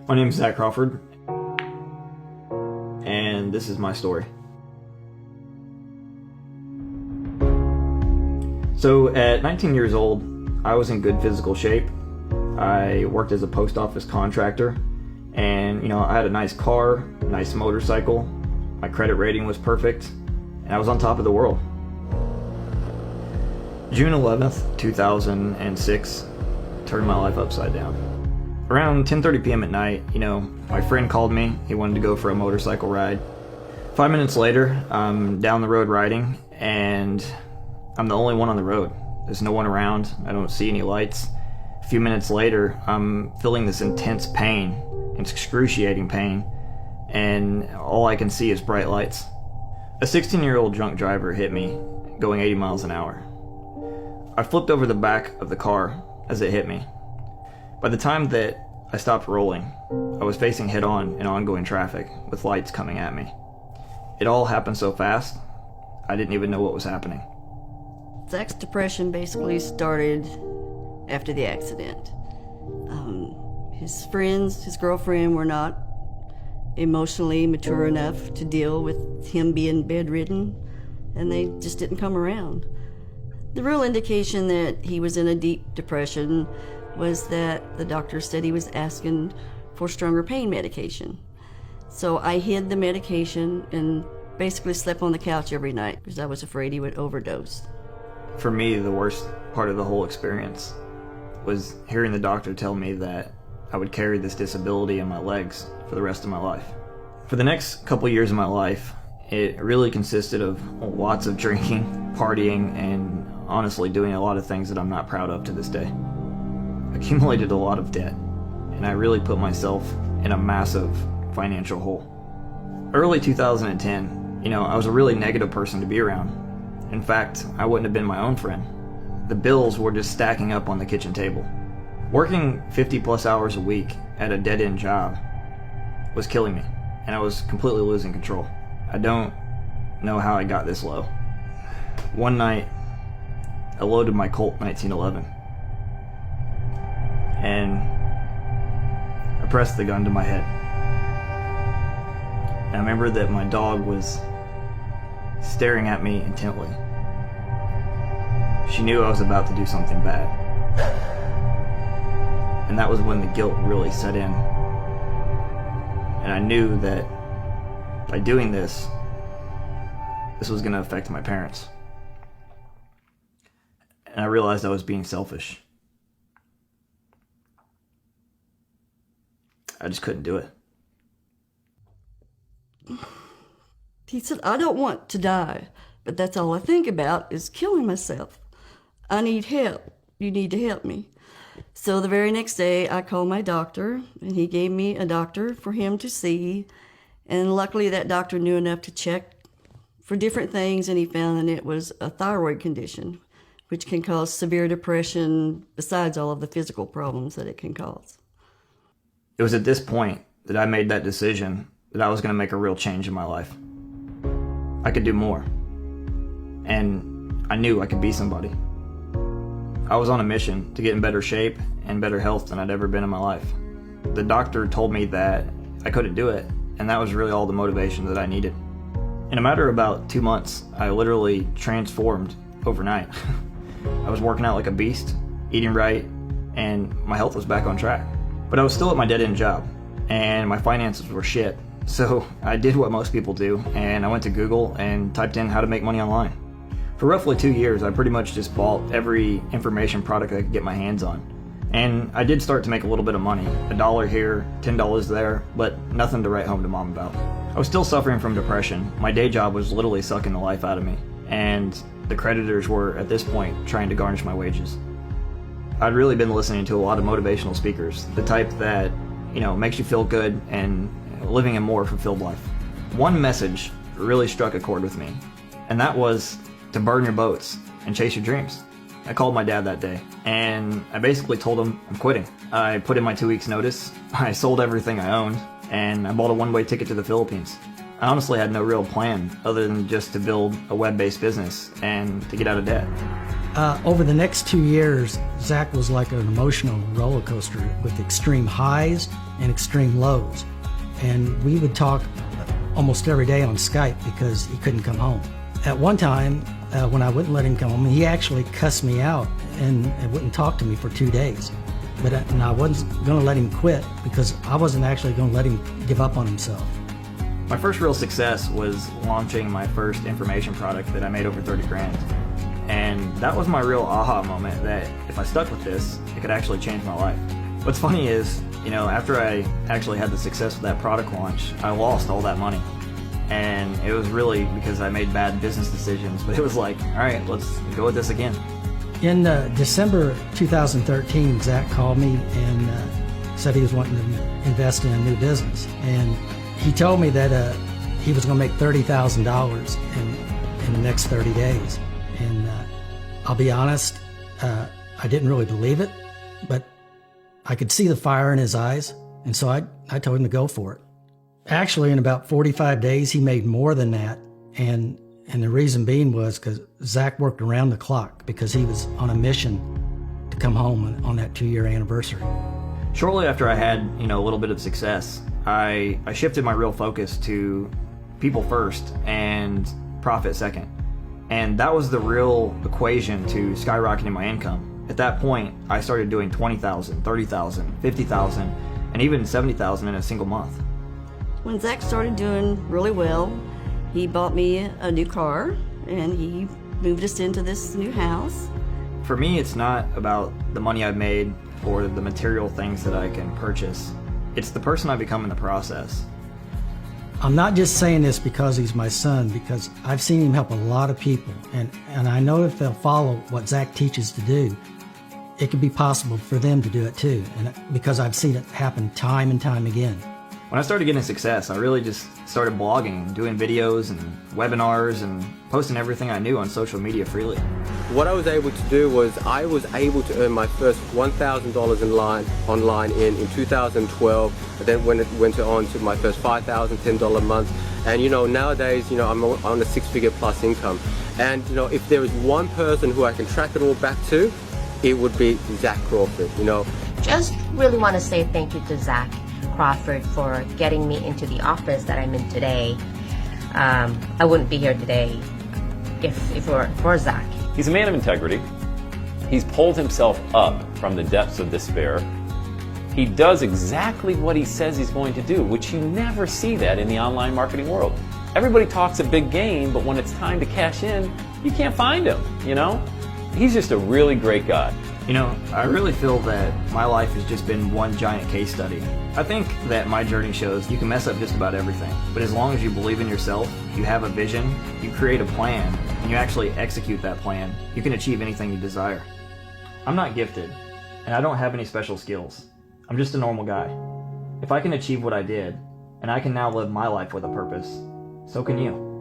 My name is Zach Crawford, and this is my story. So at 19 years old, I was in good physical shape. I worked as a post office contractor, and I had a nice car, nice motorcycle, my credit rating was perfect, and I was on top of the world. June 11th, 2006 turned my life upside down. Around 10:30 p.m. at night, my friend called me. He wanted to go for a motorcycle ride. 5 minutes later, I'm down the road riding, and I'm the only one on the road. There's no one around. I don't see any lights. A few minutes later, I'm feeling this intense pain, excruciating pain, and all I can see is bright lights. A 16-year-old drunk driver hit me, going 80 miles an hour. I flipped over the back of the car as it hit me. By the time that I stopped rolling, I was facing head-on in ongoing traffic with lights coming at me. It all happened so fast, I didn't even know what was happening. Zach's depression basically started after the accident. His friends, his girlfriend were not emotionally mature enough to deal with him being bedridden, and they just didn't come around. The real indication that he was in a deep depression was that the doctor said he was asking for stronger pain medication. So I hid the medication and basically slept on the couch every night because I was afraid he would overdose. For me, the worst part of the whole experience was hearing the doctor tell me that I would carry this disability in my legs for the rest of my life. For the next couple years of my life, it really consisted of lots of drinking, partying, and honestly doing a lot of things that I'm not proud of to this day. Accumulated a lot of debt, and I really put myself in a massive financial hole. Early 2010, I was a really negative person to be around. In fact, I wouldn't have been my own friend. The bills were just stacking up on the kitchen table. Working 50 plus hours a week at a dead-end job was killing me, and I was completely losing control. I don't know how I got this low. One night, I loaded my Colt 1911, and I pressed the gun to my head. And I remember that my dog was staring at me intently. She knew I was about to do something bad. And that was when the guilt really set in. And I knew that by doing this was going to affect my parents. And I realized I was being selfish. I just couldn't do it. He said, I don't want to die, but that's all I think about is killing myself. I need help. You need to help me. So the very next day, I called my doctor, and he gave me a doctor for him to see. And luckily, that doctor knew enough to check for different things, and he found that it was a thyroid condition, which can cause severe depression besides all of the physical problems that it can cause. It was at this point that I made that decision that I was going to make a real change in my life. I could do more. And I knew I could be somebody. I was on a mission to get in better shape and better health than I'd ever been in my life. The doctor told me that I couldn't do it, and that was really all the motivation that I needed. In a matter of about 2 months, I literally transformed overnight. I was working out like a beast, eating right, and my health was back on track. But I was still at my dead-end job, and my finances were shit. So I did what most people do, and I went to Google and typed in how to make money online. For roughly 2 years, I pretty much just bought every information product I could get my hands on. And I did start to make a little bit of money, $1 here, $10 there, but nothing to write home to mom about. I was still suffering from depression. My day job was literally sucking the life out of me, and the creditors were, at this point, trying to garnish my wages. I'd really been listening to a lot of motivational speakers, the type that, makes you feel good and living a more fulfilled life. One message really struck a chord with me, and that was to burn your boats and chase your dreams. I called my dad that day, and I basically told him I'm quitting. I put in my 2 weeks notice, I sold everything I owned, and I bought a one-way ticket to the Philippines. I honestly had no real plan other than just to build a web-based business and to get out of debt. Over the next 2 years, Zach was like an emotional roller coaster with extreme highs and extreme lows. And we would talk almost every day on Skype because he couldn't come home. At one time, when I wouldn't let him come home, he actually cussed me out and wouldn't talk to me for 2 days. And I wasn't going to let him quit because I wasn't actually going to let him give up on himself. My first real success was launching my first information product that I made over 30 grand. And that was my real aha moment that if I stuck with this, it could actually change my life. What's funny is, after I actually had the success with that product launch, I lost all that money. And it was really because I made bad business decisions, but it was like, all right, let's go with this again. In December 2013, Zach called me and said he was wanting to invest in a new business. And he told me that he was going to make $30,000 in the next 30 days. And I'll be honest, I didn't really believe it, but I could see the fire in his eyes. And so I told him to go for it. Actually, in about 45 days, he made more than that. And the reason being was because Zach worked around the clock because he was on a mission to come home on that 2-year anniversary. Shortly after I had, a little bit of success, I shifted my real focus to people first and profit second. And that was the real equation to skyrocketing my income. At that point, I started doing $20,000, $30,000, $50,000, and even $70,000 in a single month. When Zach started doing really well, he bought me a new car and he moved us into this new house. For me, it's not about the money I've made or the material things that I can purchase. It's the person I become in the process. I'm not just saying this because he's my son, because I've seen him help a lot of people. And I know if they'll follow what Zach teaches to do, it could be possible for them to do it too. And because I've seen it happen time and time again. When I started getting success, I really just started blogging, doing videos and webinars and posting everything I knew on social media freely. What I was able to do was I was able to earn my first $1,000 online in 2012. And then when it went on to my first $5,000, $10 a month. And nowadays, I'm on a 6-figure plus income. And if there is one person who I can track it all back to, it would be Zach Crawford. Just really want to say thank you to Zach Crawford for getting me into the office that I'm in today. I wouldn't be here today if it weren't for Zach. He's a man of integrity. He's pulled himself up from the depths of despair. He does exactly what he says he's going to do, which you never see that in the online marketing world. Everybody talks a big game, but when it's time to cash in, you can't find him, He's just a really great guy. I really feel that my life has just been one giant case study. I think that my journey shows you can mess up just about everything, but as long as you believe in yourself, you have a vision, you create a plan, and you actually execute that plan, you can achieve anything you desire. I'm not gifted, and I don't have any special skills. I'm just a normal guy. If I can achieve what I did, and I can now live my life with a purpose, so can you.